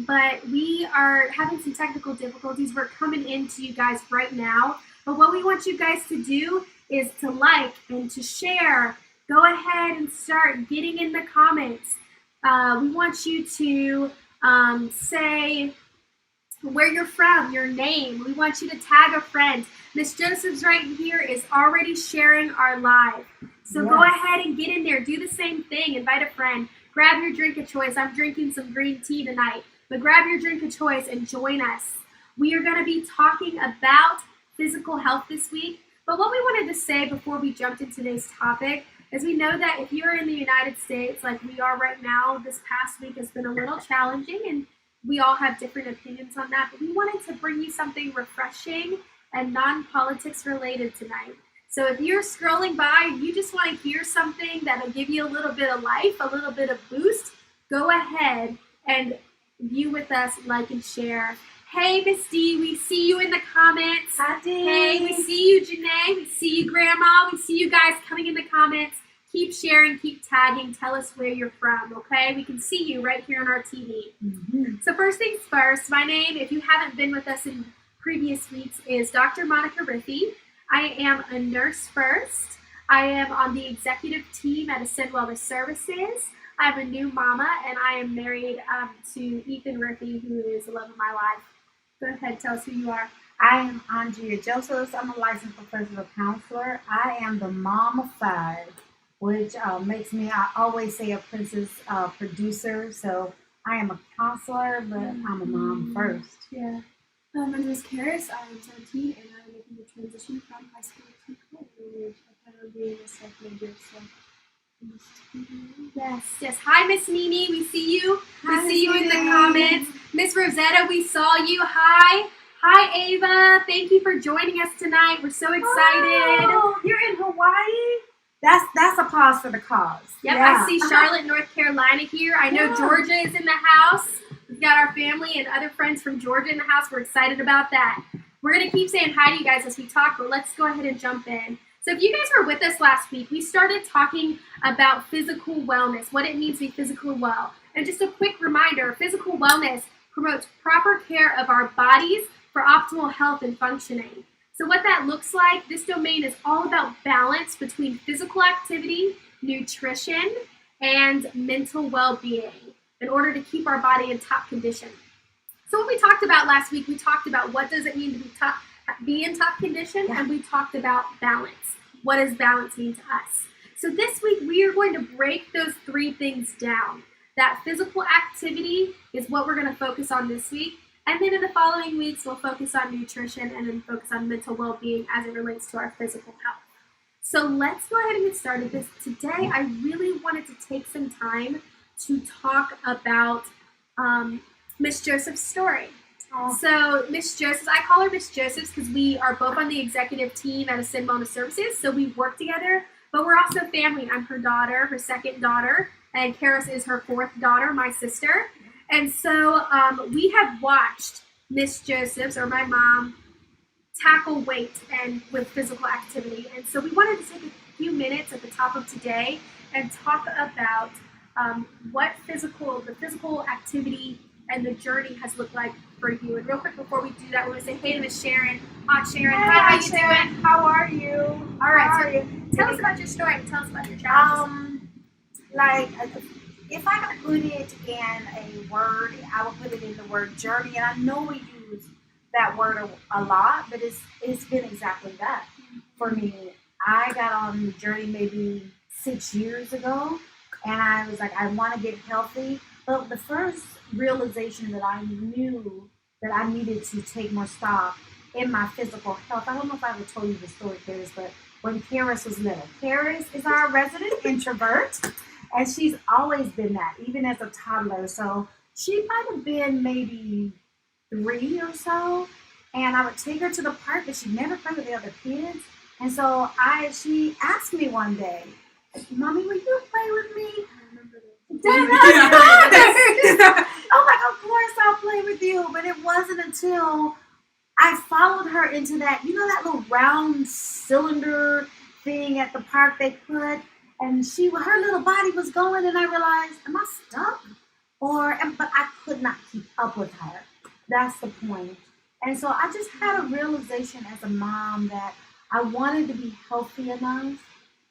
but we are having some technical difficulties. We're coming into you guys right now. But what we want you guys to do is to like and to share. Go ahead and start getting in the comments. We want you to say where you're from, your name. We want you to tag a friend. Miss Joseph's right here is already sharing our live. So Go ahead and get in there. Do the same thing. Invite a friend. Grab your drink of choice. I'm drinking some green tea tonight. But grab your drink of choice and join us. We are going to be talking about physical health this week. But what we wanted to say before we jumped into today's topic is we know that if you're in the United States like we are right now, this past week has been a little challenging, and we all have different opinions on that. But we wanted to bring you something refreshing and non-politics related tonight. So if you're scrolling by and you just want to hear something that'll give you a little bit of life, a little bit of boost, go ahead and view with us, like and share. Hey, Miss D, we see you in the comments. Hi, Dee. Hey, we see you, Janae. We see you, Grandma. We see you guys coming in the comments. Keep sharing, keep tagging. Tell us where you're from, okay? We can see you right here on our TV. Mm-hmm. So first things first, my name, if you haven't been with us in previous weeks, is Dr. Monica Riffey. I am a nurse first. I am on the executive team at Ascend Wellness Services. I'm a new mama, and I am married to Ethan Riffey, who is the love of my life. Go ahead, tell us who you are. I am Andrea Josephs. I'm a licensed professional counselor. I am the mom of 5, which makes me, I always say, a princess producer. So I am a counselor, but I'm a mom first. Yeah. My name is Karis. I am 17, and I'm making the transition from high school to college. I plan on being a self major, so. Yes. Hi, Miss Nini. We see you. Hi, we see you in the comments. Miss Rosetta, we saw you. Hi, Ava. Thank you for joining us tonight. We're so excited. Oh, you're in Hawaii? That's a pause for the cause. Yep, yeah. I see Charlotte, North Carolina here. I know Georgia is in the house. We've got our family and other friends from Georgia in the house. We're excited about that. We're going to keep saying hi to you guys as we talk, but let's go ahead and jump in. So if you guys were with us last week, we started talking about physical wellness, what it means to be physically well. And just a quick reminder, physical wellness promotes proper care of our bodies for optimal health and functioning. So what that looks like, this domain is all about balance between physical activity, nutrition, and mental well-being in order to keep our body in top condition. So what we talked about last week, we talked about what does it mean to be in top condition, and we talked about balance. What does balance mean to us? So this week, we are going to break those 3 things down. That physical activity is what we're going to focus on this week. And then in the following weeks, we'll focus on nutrition and then focus on mental well-being as it relates to our physical health. So let's go ahead and get started. Today, I really wanted to take some time to talk about Miss Joseph's story. So Miss Josephs, I call her Miss Josephs because we are both on the executive team at Ascend Wellness Services, so we work together, but we're also family. I'm her daughter, her second daughter, and Karis is her 4th daughter, my sister. And so we have watched Miss Josephs, or my mom, tackle weight and with physical activity. And so we wanted to take a few minutes at the top of today and talk about what the physical activity and the journey has looked like for you. And real quick before we do that, we're going to say hey to Miss Sharon. Aunt Sharon, hi, how you doing? How are you? All right, so tell us about your story and tell us about your challenges. If I could put it in a word, I would put it in the word journey. And I know we use that word a lot, but it's been exactly that for me. I got on the journey maybe 6 years ago, and I was like, I want to get healthy. But the first realization that I knew that I needed to take more stock in my physical health. I don't know if I ever told you the story, Karis, but when Karis was little. Karis is our resident introvert, and she's always been that, even as a toddler. So she might have been maybe 3 or so, and I would take her to the park, but she'd never play with the other kids. And so she asked me one day, Mommy, will you play with me? I'm like, of course I'll play with you. But it wasn't until I followed her into that, that little round cylinder thing at the park they put, and her little body was going, and I realized, am I stuck? but I could not keep up with her. That's the point. And so I just had a realization as a mom that I wanted to be healthy enough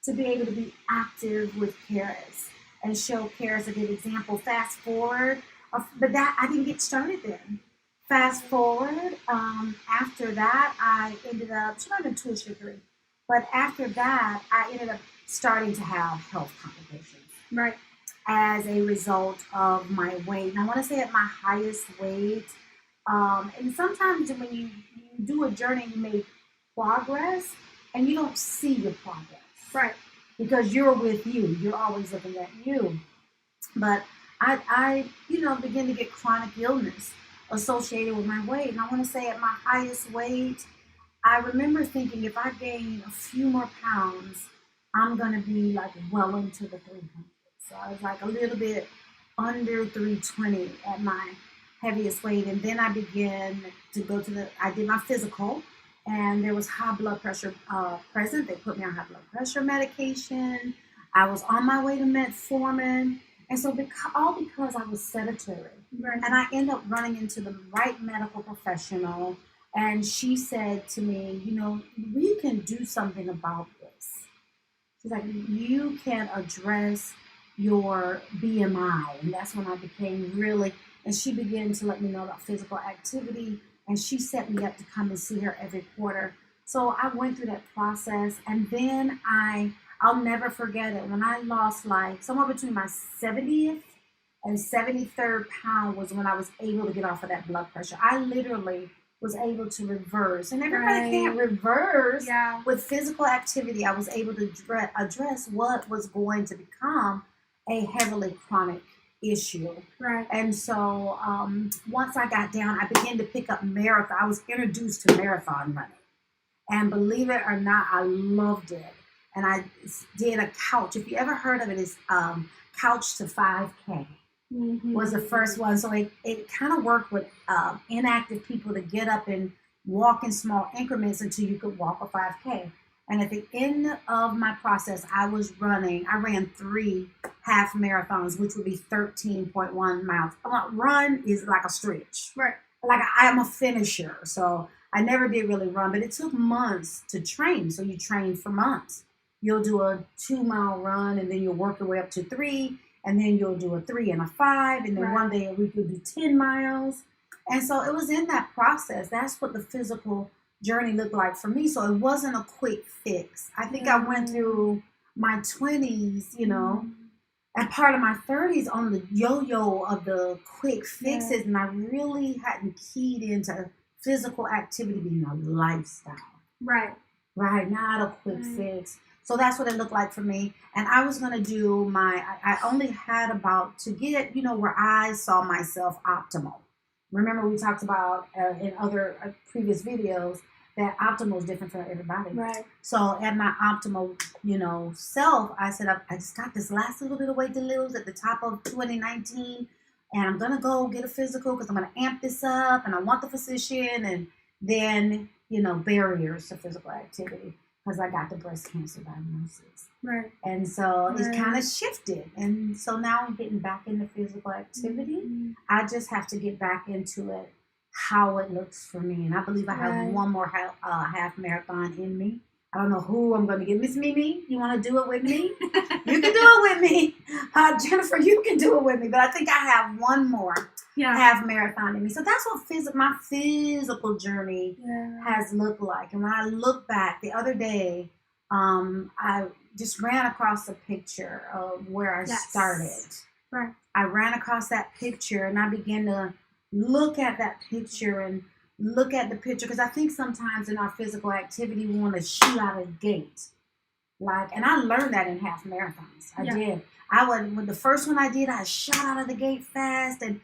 to be able to be active with Karis and show Karis a good example. Fast forward, but that I didn't get started then. Fast forward, after that, I ended up, she might have been 2 or 3, but after that, I ended up starting to have health complications Right. as a result of my weight. And I want to say at my highest weight, and sometimes when you do a journey, you make progress and you don't see your progress. Right. Because you're with you. You're always looking at you. But I begin to get chronic illness associated with my weight. And I want to say at my highest weight, I remember thinking if I gain a few more pounds, I'm going to be like well into the 300s. So I was like a little bit under 320 at my heaviest weight. And then I began to I did my physical, and there was high blood pressure present. They put me on high blood pressure medication. I was on my way to metformin. And so because I was sedentary. Right. And I ended up running into the right medical professional. And she said to me, we can do something about this. She's like, you can address your BMI. And that's when I became and she began to let me know about physical activity. And she set me up to come and see her every quarter. So I went through that process. And then I'll never forget it. When I lost like somewhere between my 70th and 73rd pound was when I was able to get off of that blood pressure. I literally was able to reverse. And everybody can't reverse with physical activity. I was able to address what was going to become a heavily chronic issue. Right. And so once I got down, I began to pick up marathon. I was introduced to marathon running. And believe it or not, I loved it. And I did a couch. If you ever heard of it, it's Couch to 5K. Was the first one. So it kind of worked with inactive people to get up and walk in small increments until you could walk a 5K. And at the end of my process, I ran 3 half marathons, which would be 13.1 miles. Run is like a stretch. Right. Like I'm a finisher. So I never did really run, but it took months to train. So you train for months. You'll do a 2-mile run, and then you'll work your way up to 3, and then you'll do a 3 and a 5, and then one day a week you'll do 10 miles. And so it was in that process. That's what the physical journey looked like for me. So it wasn't a quick fix. I think I went through my 20s, and part of my 30s on the yo-yo of the quick fixes, and I really hadn't keyed into physical activity being a lifestyle. Right. Right, not a quick fix. So that's what it looked like for me. And I was going to do I only had about to get, where I saw myself optimal. Remember we talked about in other previous videos that optimal is different for everybody. Right. So at my optimal, self, I said, I just got this last little bit of weight to lose at the top of 2019. And I'm going to go get a physical because I'm going to amp this up. And I want the physician. And then, barriers to physical activity. Because I got the breast cancer diagnosis. Right. And so it's kind of shifted. And so now I'm getting back into physical activity. I just have to get back into it, how it looks for me. And I believe I have one more half marathon in me. I don't know who I'm going to get. Miss Mimi, you want to do it with me? You can do it with me. Jennifer, you can do it with me. But I think I have one more half marathon in me. So that's what my physical journey has looked like. And when I look back the other day, I just ran across a picture of where I started. Right. I ran across that picture and I began to look at that picture and look at the picture, because I think sometimes in our physical activity we want to shoot out of the gate. And I learned that in half marathons. I did. With the first one I did, I shot out of the gate fast, and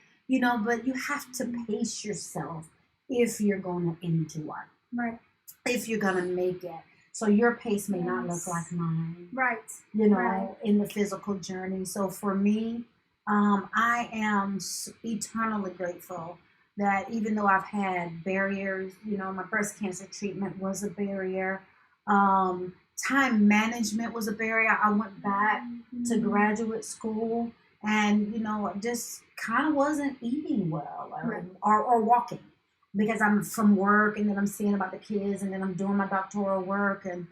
but you have to pace yourself if you're going to endure. Right. If you're going to make it. So your pace may not look like mine. Right. In the physical journey. So for me, I am eternally grateful that even though I've had barriers, my breast cancer treatment was a barrier. Time management was a barrier. I went back to graduate school and just kind of wasn't eating well Right. or walking because I'm from work and then I'm seeing about the kids and then I'm doing my doctoral work and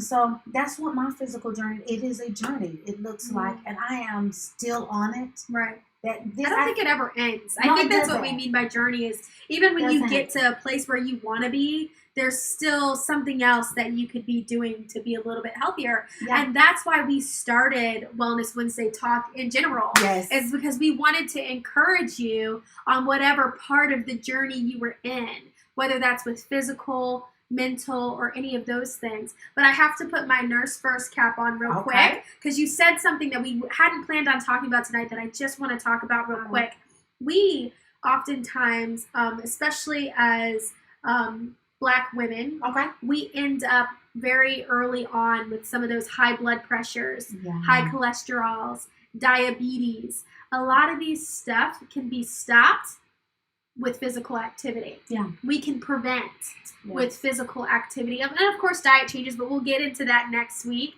so that's what my physical journey. It is a journey. It looks like, and I am still on it. Right. I don't think it ever ends. No, I think it that's what we doesn't. mean by journey is even when you Doesn't. get to a place where you want to be, there's still something else that you could be doing to be a little bit healthier. Yeah. And that's why we started Wellness Wednesday Talk in general. Yes. Is because we wanted to encourage you on whatever part of the journey you were in, whether that's with physical, mental, or any of those things. But I have to put my nurse first cap on real quick because you said something that we hadn't planned on talking about tonight that I just want to talk about real quick. We oftentimes, especially as Black women, we end up very early on with some of those high blood pressures, high cholesterols, diabetes. A lot of these stuff can be stopped with physical activity. Yeah. We can prevent with physical activity. And of course, diet changes, but we'll get into that next week.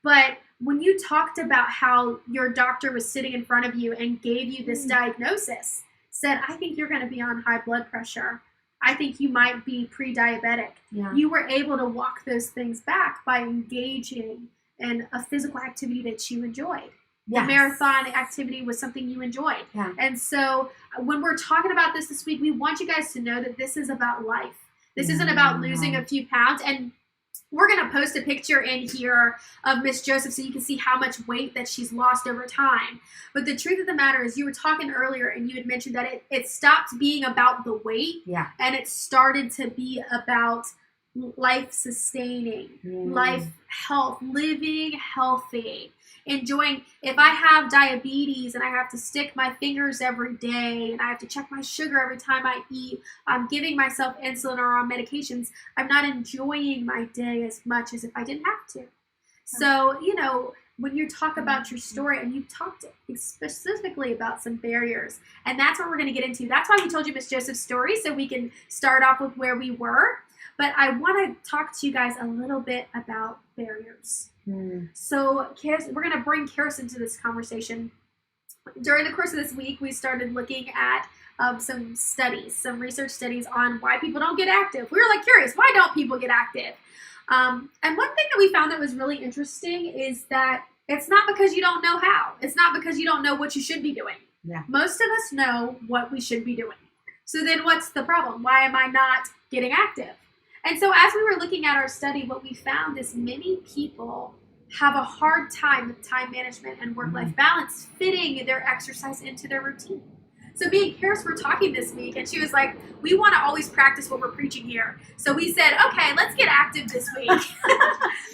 But when you talked about how your doctor was sitting in front of you and gave you this diagnosis, said, I think you're going to be on high blood pressure. I think you might be pre-diabetic. Yeah. You were able to walk those things back by engaging in a physical activity that you enjoyed. Yes. The marathon activity was something you enjoyed. Yeah. And so when we're talking about this week, we want you guys to know that this is about life. This isn't about losing a few pounds. And we're going to post a picture in here of Miss Joseph so you can see how much weight that she's lost over time. But the truth of the matter is you were talking earlier and you had mentioned that it stopped being about the weight and it started to be about life sustaining, life health, living healthy. Enjoying, if I have diabetes and I have to stick my fingers every day and I have to check my sugar every time I eat, I'm giving myself insulin or on medications, I'm not enjoying my day as much as if I didn't have to. So, when you talk about your story and you talked specifically about some barriers, and that's what we're going to get into. That's why we told you Miss Joseph's story, so we can start off with where we were. But I want to talk to you guys a little bit about barriers. So we're going to bring Karis into this conversation. During the course of this week, we started looking at some research studies on why people don't get active. We were curious, why don't people get active? And one thing that we found that was really interesting is that it's not because you don't know how. It's not because you don't know what you should be doing. Yeah. Most of us know what we should be doing. So then what's the problem? Why am I not getting active? And so as we were looking at our study, what we found is many people have a hard time with time management and work-life balance fitting their exercise into their routine. So me and Karis were talking this week, and she was like, we want to always practice what we're preaching here. So we said, okay, let's get active this week.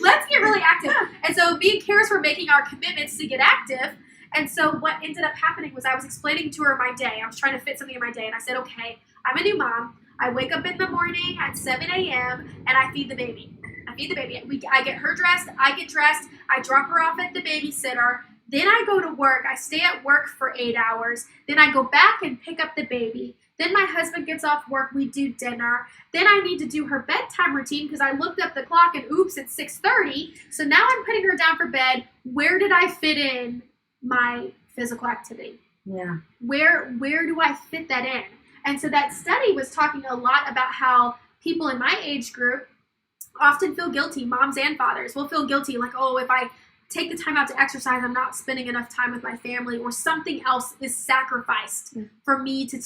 Let's get really active. And so me and Karis were making our commitments to get active. And so what ended up happening was I was explaining to her my day. I was trying to fit something in my day. And I said, okay, I'm a new mom. I wake up in the morning at 7 a.m. and I feed the baby. I get her dressed. I get dressed. I drop her off at the babysitter. Then I go to work. I stay at work for 8 hours. Then I go back and pick up the baby. Then my husband gets off work. We do dinner. Then I need to do her bedtime routine because I looked up the clock and oops, it's 6:30. So now I'm putting her down for bed. Where did I fit in my physical activity? Yeah. Where do I fit that in? And so that study was talking a lot about how people in my age group often feel guilty. Moms and fathers will feel guilty, like, oh, if I take the time out to exercise, I'm not spending enough time with my family, or something else is sacrificed for me to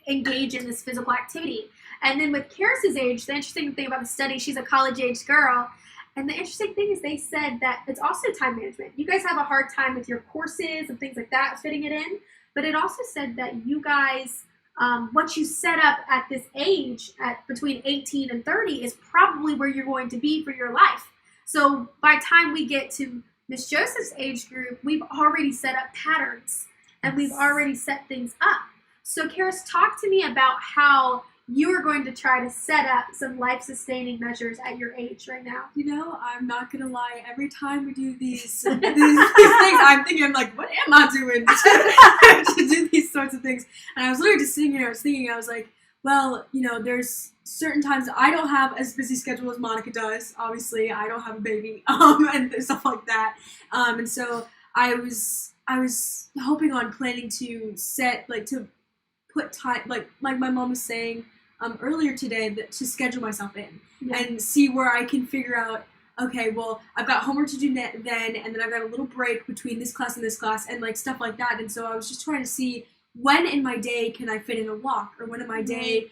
engage in this physical activity. And then with Karis's age, the interesting thing about the study, she's a college-age girl, and the interesting thing is they said that it's also time management. You guys have a hard time with your courses and things like that, fitting it in, but it also said that you guys, what you set up at this age, at between 18 and 30, is probably where you're going to be for your life. So by the time we get to Miss Joseph's age group, we've already set up patterns and we've already set things up. So Karis, talk to me about how you are going to try to set up some life-sustaining measures at your age right now. I'm not going to lie. Every time we do these things, I'm thinking, what am I doing to do these sorts of things? And I was literally just sitting here, I was like, well, there's certain times I don't have as busy schedule as Monica does. Obviously, I don't have a baby, and stuff like that. And so I was hoping on planning to set to put time like my mom was saying earlier today that to schedule myself in and see where I can figure out. Okay, well, I've got homework to do then, and then I've got a little break between this class and this class, and like stuff like that. And so I was just trying to see when in my day can I fit in a walk, or when in my day,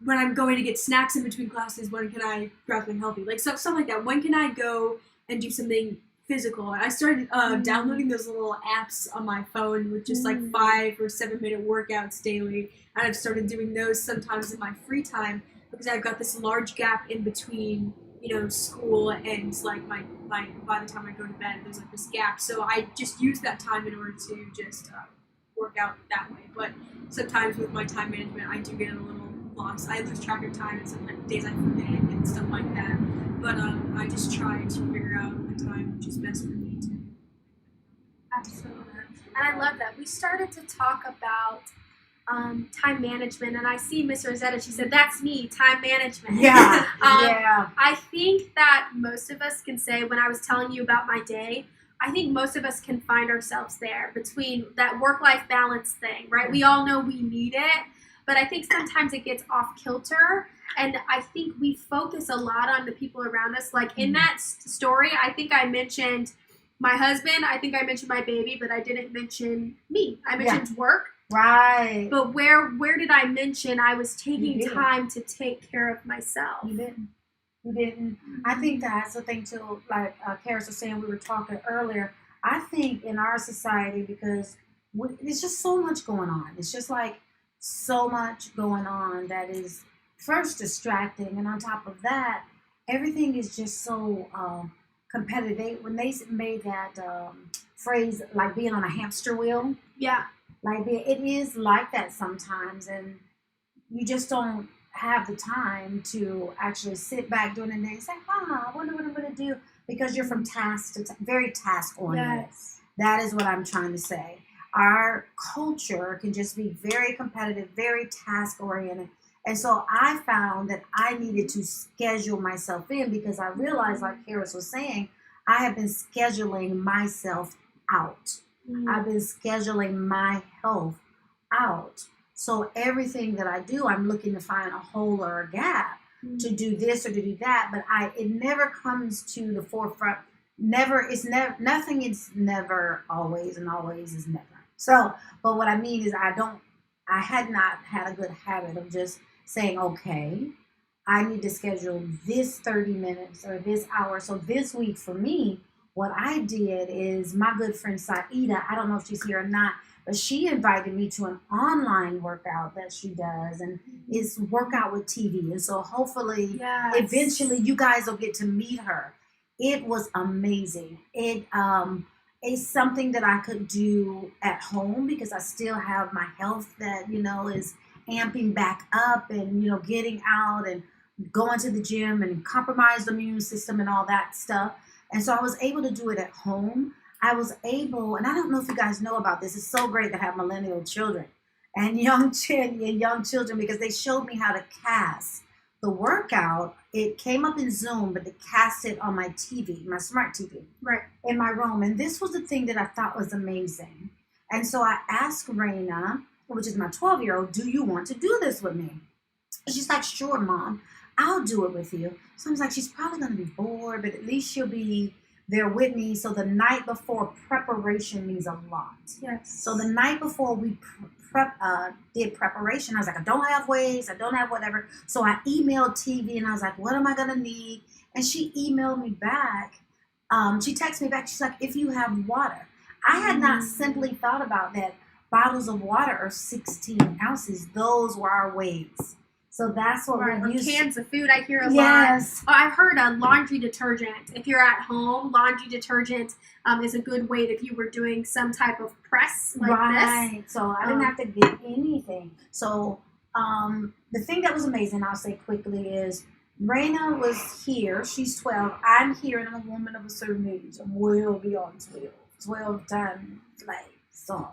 when I'm going to get snacks in between classes, when can I grab something healthy, like stuff like that. When can I go and do something physical? And I started downloading those little apps on my phone with just like 5 or 7 minute workouts daily, and I've started doing those sometimes in my free time because I've got this large gap in between. School and like my by the time I go to bed, there's like this gap. So I just use that time in order to just work out that way. But sometimes with my time management, I do get a little lost. I lose track of time, and sometimes days I forget and stuff like that. But I just try to figure out a time which is best for me to. Absolutely, and I love that. We started to talk about time management, and I see Miss Rosetta, she said, that's me, time management. Yeah, I think that most of us can say, when I was telling you about my day, I think most of us can find ourselves there between that work-life balance thing, right? We all know we need it, but I think sometimes it gets off kilter, and I think we focus a lot on the people around us. Like in that story, I think I mentioned my husband, I think I mentioned my baby, but I didn't mention me. I mentioned work. Right. But where did I mention I was taking time to take care of myself? You didn't. I think that's the thing too, like Karis was saying, we were talking earlier. I think in our society, because there's just so much going on. It's just like so much going on that is first distracting. And on top of that, everything is just so competitive. When they made that phrase, like being on a hamster wheel. Yeah. Like it is like that sometimes, and you just don't have the time to actually sit back during the day and say, I wonder what I'm going to do, because you're from task to very task oriented. Yes. That is what I'm trying to say. Our culture can just be very competitive, very task oriented. And so I found that I needed to schedule myself in, because I realized, like Karis was saying, I have been scheduling myself out. I've been scheduling my health out. So everything that I do, I'm looking to find a hole or a gap to do this or to do that. But it never comes to the forefront. Nothing is never always, and always is never. So, but what I mean is I had not had a good habit of just saying, okay, I need to schedule this 30 minutes or this hour. So this week for me, what I did is my good friend Saida, I don't know if she's here or not, but she invited me to an online workout that she does, and it's workout with TV. And so hopefully, eventually you guys will get to meet her. It was amazing. It's something that I could do at home, because I still have my health that, is amping back up, and, getting out and going to the gym and compromise the immune system and all that stuff. And so I was able to do it at home. I was able, and I don't know if you guys know about this, it's so great to have millennial children and young children, because they showed me how to cast the workout. It came up in Zoom, but they cast it on my TV, my smart TV, right, in my room. And this was the thing that I thought was amazing. And so I asked Raina, which is my 12-year-old, do you want to do this with me? And she's like, sure, Mom, I'll do it with you. So I was like, she's probably going to be bored, but at least she'll be there with me. So the night before, preparation means a lot. Yes. So the night before we did preparation, I was like, I don't have weights, I don't have whatever. So I emailed TV, and I was like, what am I going to need? And she emailed me back. She texted me back. She's like, if you have water. I had not simply thought about that. Bottles of water are 16 ounces. Those were our weights. So that's what we use. Cans of food, I hear a lot. Oh, I've heard a laundry detergent. If you're at home, laundry detergent is a good weight if you were doing some type of press like this. So I didn't have to get anything. So the thing that was amazing, I'll say quickly, is Raina was here. She's 12. I'm here, and I'm a woman of a certain age. I'm well beyond 12. 12 times like so.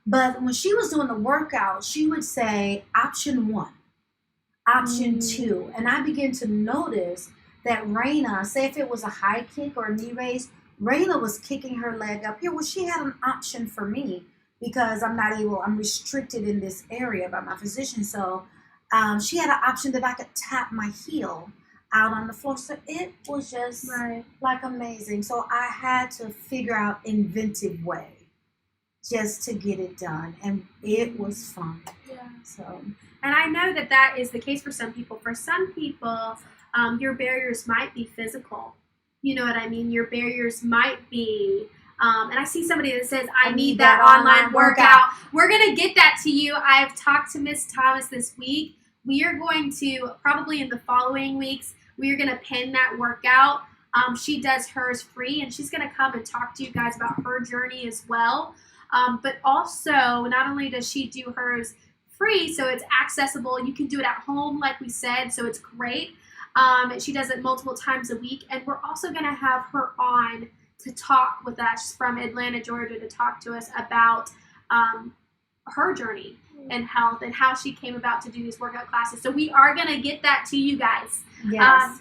But when she was doing the workout, she would say option 1. Option 2, and I began to notice that Raina, say if it was a high kick or a knee raise, Rayla was kicking her leg up here. Well, she had an option for me because I'm restricted in this area by my physician. So she had an option that I could tap my heel out on the floor. So it was just like amazing. So I had to figure out inventive way just to get it done. And it was fun. Yeah. So, and I know that is the case for some people. For some people, your barriers might be physical. You know what I mean? Your barriers might be, and I see somebody that says, I need that online workout. We're going to get that to you. I've talked to Miss Thomas this week. We are going to, probably in the following weeks, we are going to pin that workout. She does hers free, and she's going to come and talk to you guys about her journey as well. But also, not only does she do hers free, so it's accessible. You can do it at home, like we said, so it's great. She does it multiple times a week, and we're also going to have her on to talk with us from Atlanta, Georgia, to talk to us about her journey in health and how she came about to do these workout classes. So we are going to get that to you guys. yes.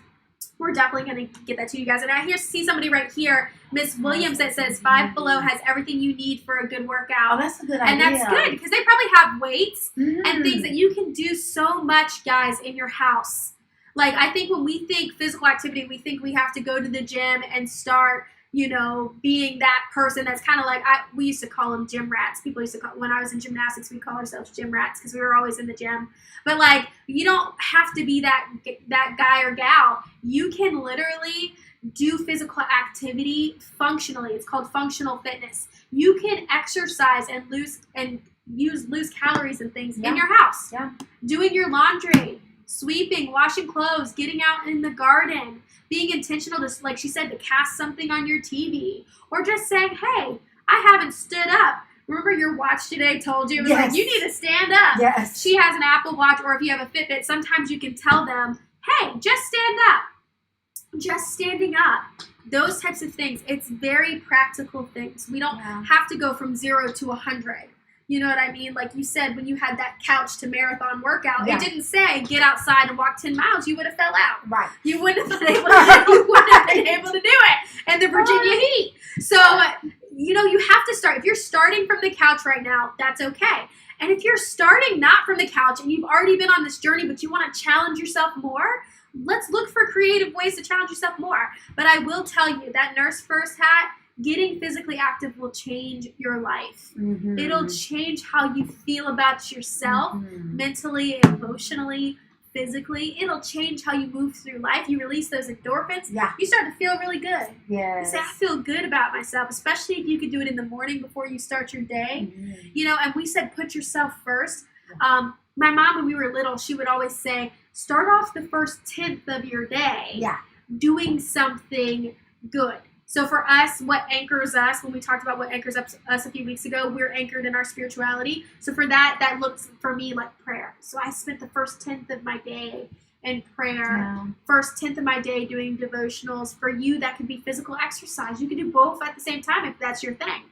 We're definitely going to get that to you guys. And I see somebody right here, Miss Williams, that says Five Below has everything you need for a good workout. Oh, that's a good idea. And that's good because they probably have weights and things that you can do so much, guys, in your house. Like, I think when we think physical activity, we think we have to go to the gym and start, being that person that's kind of like, we used to call them gym rats. People used to call, when I was in gymnastics, we call ourselves gym rats because we were always in the gym. But, like, you don't have to be that guy or gal. You can literally do physical activity functionally. It's called functional fitness. You can exercise and lose calories and things in your house. Yeah. Doing Doing your laundry, sweeping, washing clothes, getting out in the garden, being intentional to, like she said, to cast something on your TV, or just saying, hey, I haven't stood up. Remember your watch today told you, it was like, you need to stand up. Yes. She has an Apple Watch, or if you have a Fitbit, sometimes you can tell them, hey, just stand up. Just standing up. Those types of things. It's very practical things. We don't have to go from 0 to 100. You know what I mean? Like you said, when you had that couch to marathon workout, it didn't say get outside and walk 10 miles. You would have fell out. Right. You wouldn't have been able to do it in the Virginia heat. So, you have to start. If you're starting from the couch right now, that's okay. And if you're starting not from the couch and you've already been on this journey, but you want to challenge yourself more, let's look for creative ways to challenge yourself more. But I will tell you, that Nurse First hat, getting physically active will change your life. Mm-hmm. It'll change how you feel about yourself, mentally, emotionally, physically. It'll change how you move through life. You release those endorphins. Yeah. You start to feel really good. Yes. You say, I feel good about myself, especially if you could do it in the morning before you start your day. And we said put yourself first. My mom, when we were little, she would always say, start off the first 10th of your day doing something good. So for us, what anchors us, when we talked about what anchors us a few weeks ago, we're anchored in our spirituality. So for that looks for me like prayer. So I spent the first 10th of my day in prayer, first 10th of my day doing devotionals. For you, that could be physical exercise. You can do both at the same time if that's your thing.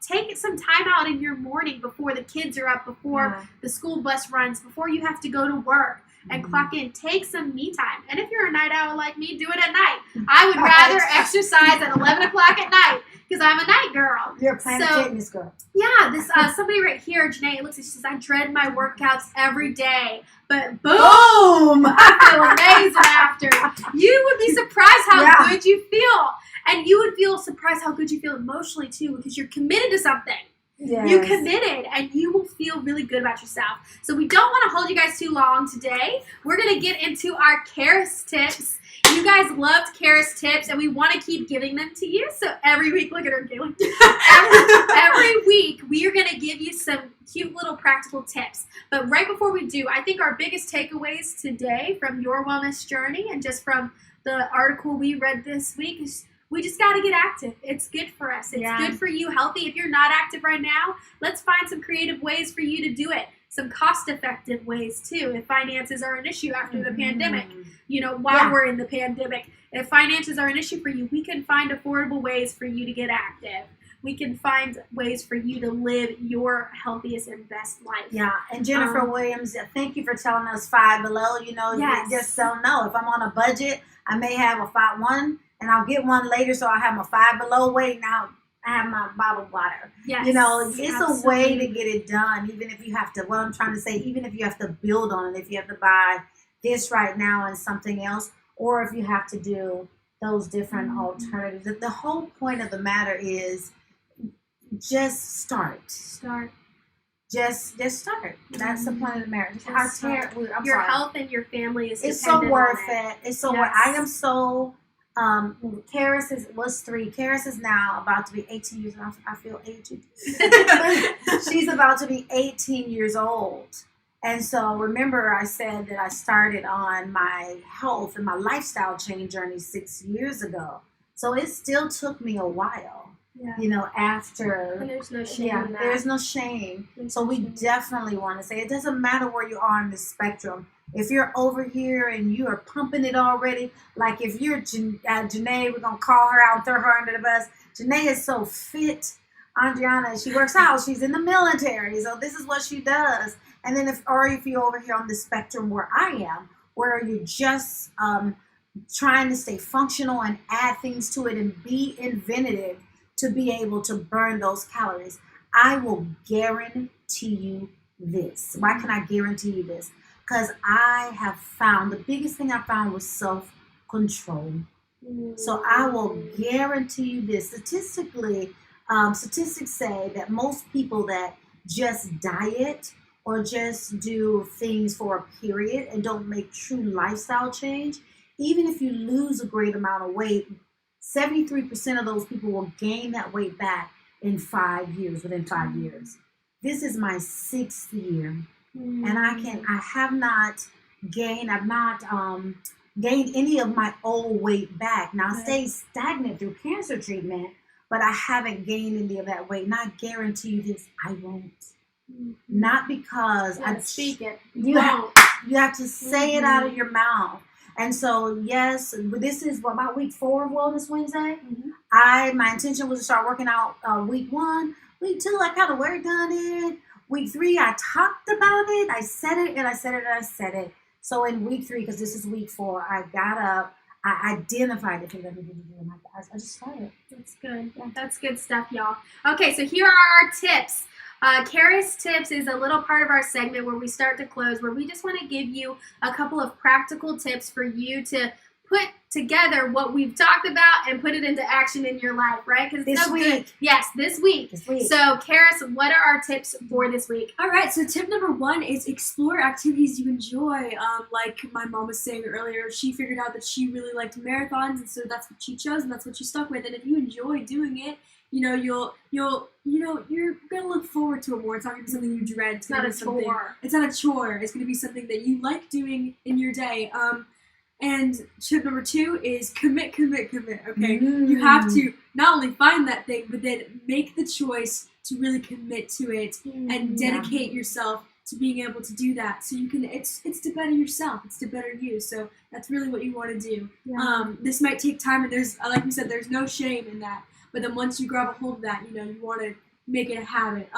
Take some time out in your morning before the kids are up, before the school bus runs, before you have to go to work and clock in. Take some me time. And if you're a night owl like me, do it at night. I would rather exercise at 11 o'clock at night because I'm a night girl. You're a Planet Fitness girl. Yeah, this somebody right here, Janae, looks at, she says, I dread my workouts every day. But boom! I feel amazing after. You would be surprised how good you feel. And you would feel surprised how good you feel emotionally, too, because you're committed to something. Yes. You committed, and you will feel really good about yourself. So we don't want to hold you guys too long today. We're going to get into our Karis tips. You guys loved Karis tips, and we want to keep giving them to you. So every week, look at her, Kaylee. every week, we are going to give you some cute little practical tips. But right before we do, I think our biggest takeaways today from your wellness journey and just from the article we read this week is we just got to get active. It's good for us. It's good for you, healthy. If you're not active right now, let's find some creative ways for you to do it. Some cost-effective ways, too, if finances are an issue after the pandemic. While we're in the pandemic. If finances are an issue for you, we can find affordable ways for you to get active. We can find ways for you to live your healthiest and best life. Yeah, and Jennifer Williams, thank you for telling us Five Below. You just don't know. If I'm on a budget, I may have a and I'll get one later, so I have my Five Below weight. Now I have my bottled water. Yes, You know, it's absolutely. a way to get it done, even if you have to, what I'm trying to say, even if you have to build on it, if you have to buy this right now and something else, or if you have to do those different alternatives. The whole point of the matter is just start. Start. Just start. That's the point of the matter. Just start. Your health and your family is it's so dependent worth on it. It's so worth Yes. I am so Karis was 3. Karis is now about to be 18 years old. I feel aged. She's about to be 18 years old. And so remember I said that I started on my health and my lifestyle change journey 6 years ago. So it still took me a while, Yeah. you know, after. And there's no shame Yeah, in that. there's no shame. There's So no we shame. definitely want to say it doesn't matter where you are on the spectrum. If you're over here and you are pumping it already, like if you're Janae, we're going to call her out and throw her under the bus. Janae is so fit. Andriana, she works out. She's in the military. So this is what she does. And then if you're over here on the spectrum where I am, where you're just trying to stay functional and add things to it and be inventive to be able to burn those calories, I will guarantee you this. Why can I guarantee you this? Because I have found, the biggest thing I found was self-control. So I will guarantee you this. Statistically, statistics say that most people that just diet or just do things for a period and don't make true lifestyle change, even if you lose a great amount of weight, 73% of those people will gain that weight back in 5 years, within 5 years. This is my 6th year. And I have not gained any of my old weight back. Now I stayed stagnant through cancer treatment, but I haven't gained any of that weight. And I guarantee you this, I won't. Not because I speak it. You have to say it out of your mouth. And so yes, this is about week 4 of Wellness Wednesday. My intention was to start working out week 1. Week 2, I kind of worked on it. Week 3, I talked about it. I said it and I said it and I said it. So in week 3, because this is week 4, I got up. I identified the things I needed to do, and I just started. That's good. That's good stuff, y'all. Okay, so here are our tips. Karis Tips is a little part of our segment where we start to close, where we just want to give you a couple of practical tips for you to put together what we've talked about and put it into action in your life, right? Because This week. Yes, this week. So, Karis, what are our tips for this week? All right, so tip number 1 is explore activities you enjoy. Like my mom was saying earlier, she figured out that she really liked marathons, and so that's what she chose, and that's what she stuck with. And if you enjoy doing it, you're gonna look forward to it more. It's not gonna be something you dread. It's not a chore. It's not a chore. It's gonna be something that you like doing in your day. And tip number 2 is commit. Okay, you have to not only find that thing, but then make the choice to really commit to it and dedicate yourself to being able to do that. So you can. It's to better yourself. It's to better you. So that's really what you want to do. Yeah. This might take time, and there's, like we said, there's no shame in that. But then once you grab a hold of that, you want to make it a habit.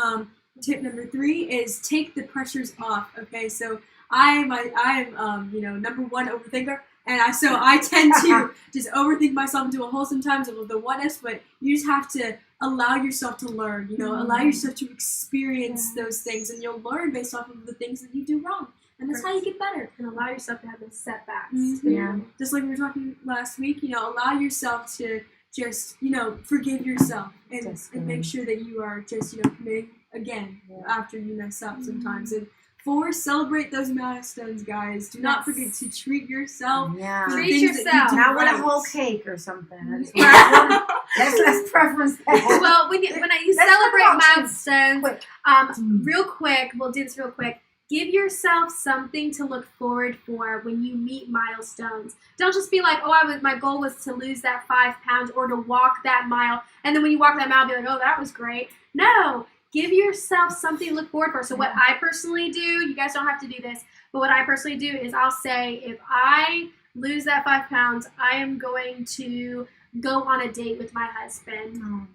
Tip number 3 is take the pressures off. Okay, so I'm number 1 overthinker. And I tend to just overthink myself into a hole sometimes of the what ifs, but you just have to allow yourself to learn, allow yourself to experience those things, and you'll learn based off of the things that you do wrong. And that's how you get better. And allow yourself to have those setbacks. Yeah. Just like we were talking last week, allow yourself to just, forgive yourself and make sure that you are just, committing again after you mess up sometimes. And 4, celebrate those milestones, guys. Do not forget to treat yourself. Yeah. for the Treat things that you yourself. do Not with a right. whole cake or something. Let's preference that. Well, when you Let's celebrate talk about milestones, quick. real quick, we'll do this real quick. Give yourself something to look forward for when you meet milestones. Don't just be like, my goal was to lose that 5 pounds or to walk that mile. And then when you walk that mile, be like, oh, that was great. No, give yourself something to look forward for. So what I personally do, you guys don't have to do this, but what I personally do is I'll say, if I lose that 5 pounds, I am going to go on a date with my husband.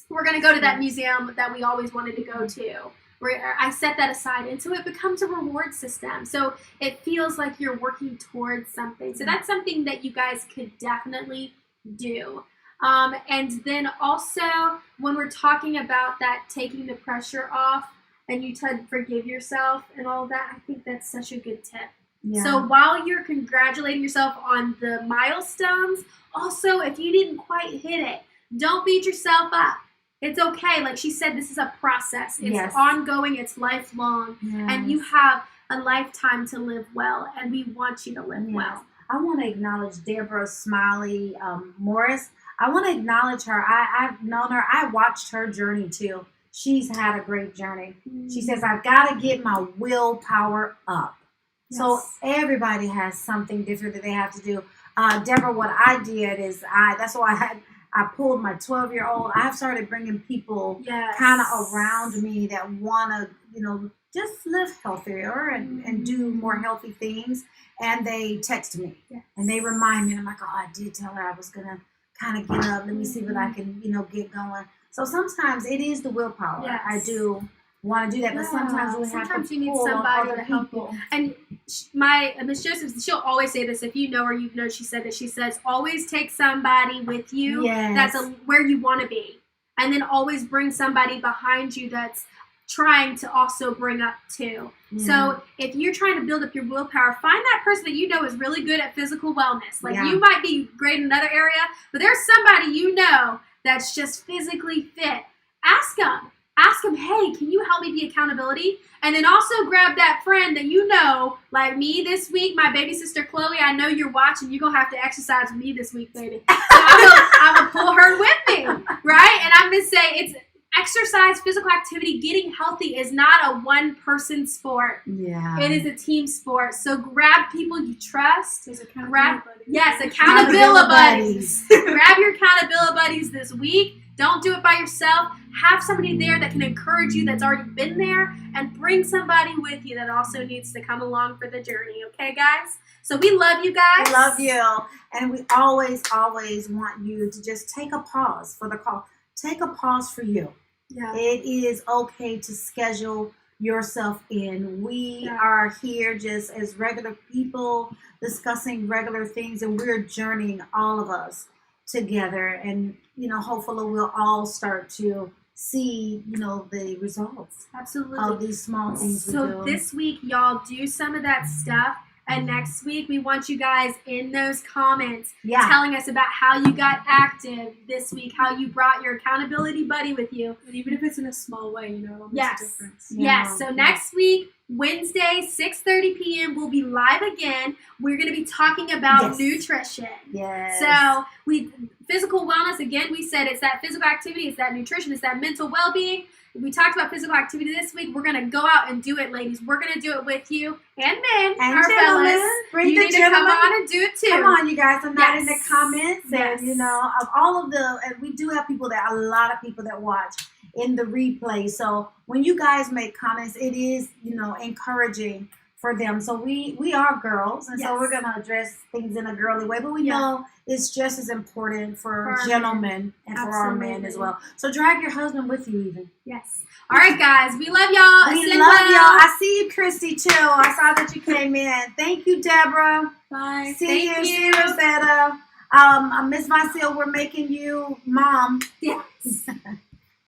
We're going to go to that museum that we always wanted to go to. Where I set that aside, and so it becomes a reward system. So it feels like you're working towards something. So that's something that you guys could definitely do. And then also, when we're talking about that, taking the pressure off, and you forgive yourself and all that, I think that's such a good tip. Yeah. So while you're congratulating yourself on the milestones, also, if you didn't quite hit it, don't beat yourself up. It's okay. Like she said, this is a process. It's ongoing. It's lifelong. And you have a lifetime to live well, and we want you to live well. I want to acknowledge Deborah Smiley Morris. I want to acknowledge her. I've known her. I watched her journey too. She's had a great journey. She says, I've got to get my willpower up. Yes. So everybody has something different that they have to do. Deborah, what I did is that's why I pulled my 12-year-old. I've started bringing people kind of around me that want to, just live healthier and do more healthy things. And they text me and they remind me. I'm like, oh, I did tell her I was going to kind of get up. Let me see what I can, get going. So sometimes it is the willpower. Yes. I do want to do that, but sometimes we have to you need pull somebody on to other help people. you. And my Miss Joseph, she'll always say this. If you know her, you know she said that. She says, always take somebody with you that's where you want to be, and then always bring somebody behind you that's trying to also bring up too. So if you're trying to build up your willpower, find that person that you know is really good at physical wellness. Like you might be great in another area, but there's somebody you know that's just physically fit. Ask them. Ask them, hey, can you help me be accountability? And then also grab that friend that you know, like me this week, my baby sister Chloe, I know you're watching. You're going to have to exercise with me this week, baby. So I'm going to pull her with me, right? And I'm going to say it's exercise, physical activity, getting healthy is not a one-person sport. Yeah. It is a team sport. So grab people you trust. Accountability buddies. Grab your accountability buddies this week. Don't do it by yourself. Have somebody there that can encourage you that's already been there, and bring somebody with you that also needs to come along for the journey. Okay, guys? So we love you guys. Love you. And we always, always want you to just take a pause for the call. Take a pause for you. Yeah. It is okay to schedule yourself in. We are here just as regular people discussing regular things, and we're journeying, all of us, together. And, hopefully we'll all start to see, the results of these small things we do. So this week, y'all do some of that stuff. And next week, we want you guys in those comments telling us about how you got active this week, how you brought your accountability buddy with you. And even if it's in a small way, it'll make a difference. Yes. So next week, Wednesday, 6:30 p.m., we'll be live again. We're going to be talking about nutrition. Yes. So physical wellness, again, we said it's that physical activity, it's that nutrition, it's that mental well-being. We talked about physical activity this week. We're going to go out and do it, ladies. We're going to do it with you and men, and our gentlemen. fellas. Bring you the need gentlemen. to come on and do it too. Come on, you guys. I'm not in the comments. Yes. And, of all of and we do have a lot of people that watch in the replay. So when you guys make comments, it is, encouraging for them. So we are girls, and so we're going to address things in a girly way, but we know it's just as important for gentlemen and for our men as well. So drag your husband with you even. Yes. All right, guys. We love y'all. We love y'all. I see you, Christy, too. I saw that you came in. Thank you, Deborah. Bye. See you, Rosetta. Miss Vasile, we're making you mom. Yes.